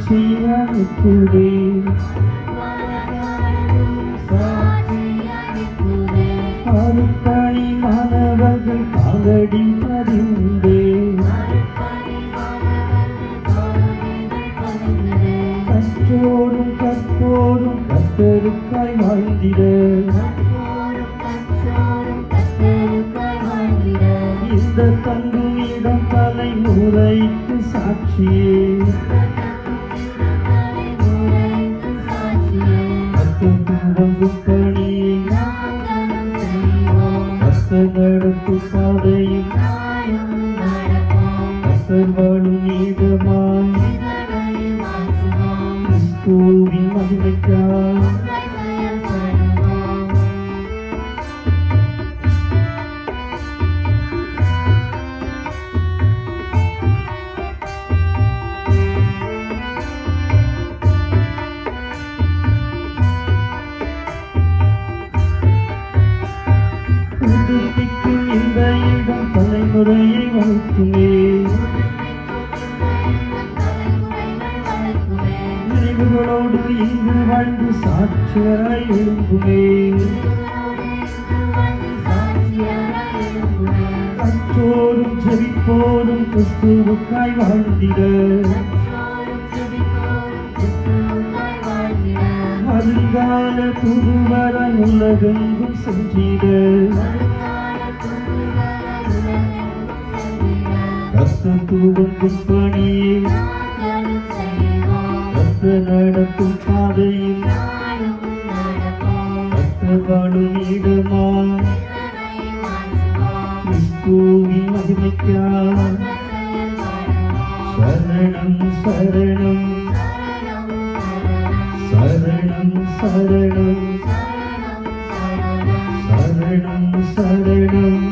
சாட்சி அனுப்புதே அருப்பணி மாணவர்கள் காலடி பதிந்தே கற்றோரும் கற்போரும் கத்தருக்காய் வாழ்ந்திட இந்த தங்கும் இடம் தலைமுறைக்கு சாட்சியே கத்தரும் பணியை கத்தர் நடத்தும் பாதையில் கத்தர் வாழும் இடமாய் கிறிஸ்துவின் மகிமைக்காய் புதுப்பிக்கும் இந்த இடம் தலைமுறையை வளர்க்குமே நினைவுகளோடு இங்கு வாழ்ந்து சாட்சியராய் எழும்புமே கற்றோரும் ஜெபிப்போரும் கிறிஸ்துவுக்காய் வாழ்ந்திட வருங்கால புதுவர உலகெங்கும் சென்றிட கர்த்தர் துவங்கும் பணியை கர்த்தர் நடத்தும் பாதையில் கர்த்தர் வாழும் இடமாய் கிறிஸ்துவின் மகிமைக்காய் சரணம் சரணம் சரணம் சரணம் சரணம் சரணம்